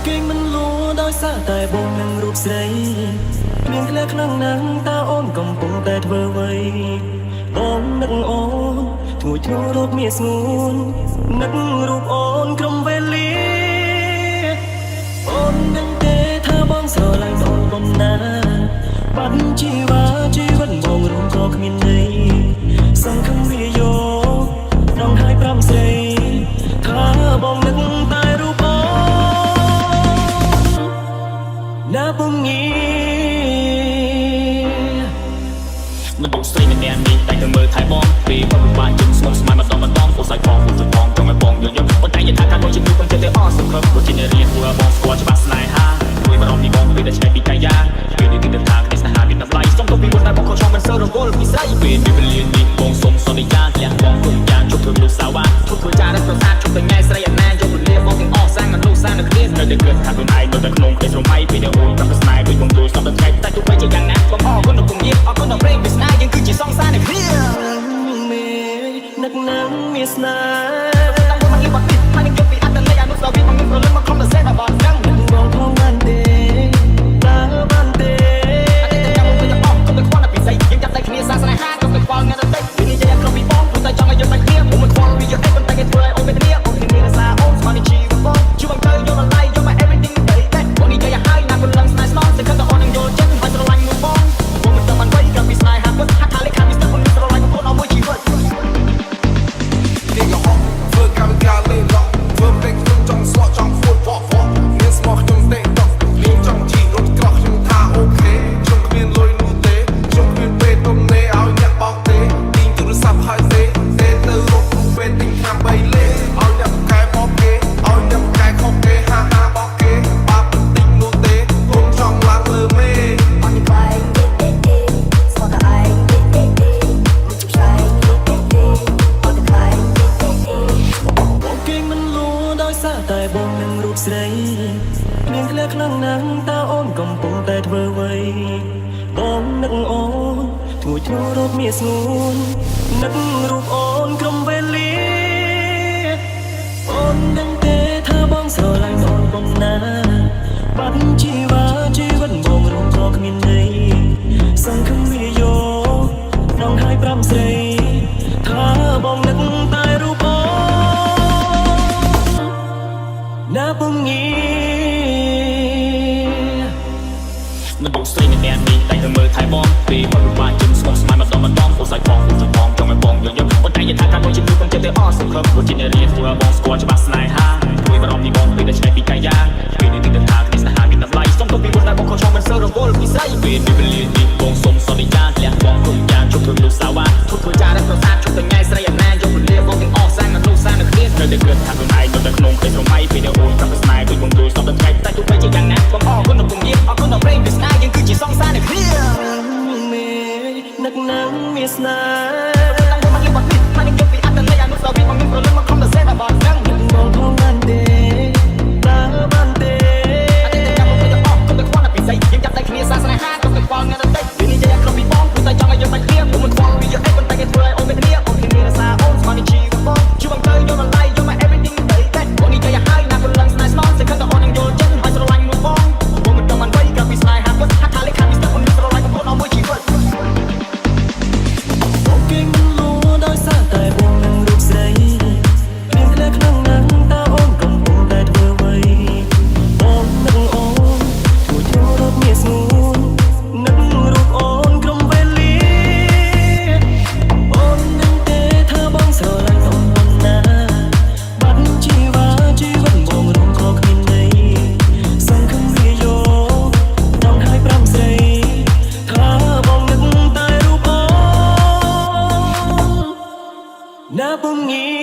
គេងមិនលួដោយសារតែបងនឹងរូបស្រីគ្មានក្លែខ្លាំងណាស់តើអូនកំពុងតែធ្វើអ្វីបងនឹកអូនធួចធូររត់មានស្ងួននឹករូបអូនក្រុមវេលាអូននឹងទេថាបងស្រឡាញ់អូនបំណាបាត់ជីវិតបងរួមក៏គ្មានន័យសង្ឃឹមវាយកនងហើយ5ស្រីថាបងនឹកតែរូបអូនណាពងីមិនដូចស្រីម្នាក់នេះតែទៅមើលថែបងពេលបងបានជិះស្មុំស្មាយម្ដងពោះសាច់ផងពោះផងចង់ឲ្យបងយល់ប៉ុន្តែយល់ថាការបងជាខ្ញុំចិត្តតែអស់សង្ឃឹមព្រោះជារៀនព្រោះបងស្គាល់ច្បាស់ស្នេហាជួយបារម្ភពីបងពេលតែឆ្នៃពីកាយាពេលនេះគឺថាគ្នាស្នេហាមានតម្លៃសុំទៅពីមុនតែបងខំមិនសូវរវល់ពីស្រីពេលនេះវេលានេះបងសុំសន្យាលះបងគុំយ៉ាងជប់ធ្វើលោកសាវ៉ាធ្វើចារឹកប្រសាទជប់តែថ្ងៃស្រីអណាយកវេលាបងទាំងអស់សាំងមនុស្សសាំងនៅគ្នានៅតែគិតថាខ្លួនឯងនៅតែក្នុងពេលស្រមៃពេលអូនប្រាប់ស្នេហ៍ដូចបងដូចសំដល់ថ្ងៃតែទោះបីជាយ៉ាងណាបងអរគុណដល់គុំយាអរគុណដល់ព្រេងពីស្នេហ៍យើងគឺជាសង្សារនៅគ្នានឹកណាំមានស្នេហ៍តាមមកយីបាត់នេះហើយនឹងយកពីអត្តន័យអនុស្សាវរីយ៍មកខ្ញុំប្រលឹងមកខំទៅសេះដល់បងដឹងបងផងបានទេបានទេអតីតកាលមកទៅអស់កុំទៅខ្វល់តែពីស្អីយើងចាប់តែគ្នាសាសនាហាកុំទៅខ្វល់អ្នកដទៃពីនេះយកក្រុមពីបងព្រោះតែចង់ឲ្យយើងតែគ្នាខ្ញុំមិនខ្វល់ពីយកអីប៉ុន្តែគេធ្វើឲ្យអូនមានគ្នាអូនមានរសាអូនស្មានជីវិតបងជួយបងទៅយកដល់ឡៃយកមក everything ទៅតែបងនេះយកឲ្យហើយណាព្រលឹងស្នេហ៍ស្មោះតែខំទៅអូននឹងយល់ចិត្តហើយស្រឡាញ់មួយបងបងមិនต้องបានវៃកាលពីស្នេហាពិតហាក់ថាលេខាពីស្ទើរបងស្រឡាញ់បងឲ្យមួយជីវិតតែបងនឹងរូបស្រីមានក្លែខ្លាំងណាស់តើអូនកំពុងតែធ្វើអ្វីបងនឹកអូនធួចធូររត់មានស្ងួននឹករូបអូនក្រុមវេលាអូននឹងទេថាបងស្រឡាញ់អូនបំណាបាត់ជីវិតបងរួមក៏គ្មានន័យសង្ឃឹមវាយកនងហើយ5ស្រីថាបងនឹកតែរូបអូនណាពងីមិនដូចស្រីម្នាក់នេះតែទៅមើលថែបងពេលបងបានជិះស្មុំស្មាយម្ដងពោះសាច់ផងពោះផងចង់ឲ្យបងយល់ប៉ុន្តែយល់ថាការបងជាខ្ញុំចិត្តតែអស់សង្ឃឹមព្រោះជារៀនព្រោះបងស្គាល់ច្បាស់ស្នេហាជួយបារម្ភពីបងពេលតែឆ្នៃពីកាយាពេលនេះគឺថាគ្នាស្នេហាមានតម្លៃសុំទៅពីមុនតែបងខំមិនសូវរវល់ពីស្រីពេលនេះវេលានេះបងសុំសន្យាលះបងគុំយ៉ាងជប់ធ្វើលោកសាវ៉ាធ្វើចារឹកប្រសាទជប់តែថ្ងៃស្រីអណាយកវេលាបងទាំងអស់សាំងមនុស្សសាំងនៅគ្នានៅតែគិតថាខ្លួនឯងនៅតែក្នុងពេលស្រមៃពេលអូនប្រាប់ស្នេហ៍ដូចបងដូចសំដល់ថ្ងៃតែទោះបីជាយ៉ាងណាបងអរគុណដល់គុំយាអរគុណដល់ព្រេងពីស្នេហ៍យើងគឺជាសង្សារនៅគ្នានឹកណាំមានស្នេហ៍តាមមកយីបាត់នេះហើយនឹងយកពីអត្តន័យអនុស្សាវរីយ៍មកខ្ញុំប្រលឹងមកខំទៅសេះដល់បងដឹងបងផងបានទេបានទេអតីតកាលមកទៅអស់កុំទៅខ្វល់តែពីស្អីយើងចាប់តែគ្នាសាសនាហាកុំទៅខ្វល់អ្នកដទៃពីនេះយកក្រុមពីបងព្រោះតែចង់ឲ្យយើងតែគ្នាខ្ញុំមិនខ្វល់ពីយកអីប៉ុន្តែគេធ្វើឲ្យអូនមានគ្នាអូនមានរសាអូនស្មានជីវិតបងជួយបងទៅយកដល់ឡៃយកមក everything ទៅតែបងនេះយកឲ្យហើយណាព្រលឹងស្នេហ៍ស្មោះតែខំទៅអូននឹងយល់ចិត្តហើយស្រឡាញ់មួយបងបងមិនต้องបានវៃកាលពីស្នេហាពិតហាក់ថាលេខាពីស្ទើរបងស្រឡាញ់បងឲ្យមួយជីវិតគេងមិនលួដោយសារតែបងនឹងរូបស្រីមានក្លែខ្លាំងណាស់តើអូនកំពុងតែធ្វើអ្វីបងនឹកអូនធួចធូររត់មានស្ងួននឹករូបអូនក្រុមវេលាអូននឹងទេថាបងស្រឡាញ់អូនបំណាបាត់ជីវិតបងរួមក៏គ្មានន័យសង្ឃឹមវាយកនងហើយ5ស្រីថាបងនឹកតែរូបអូនណាពងី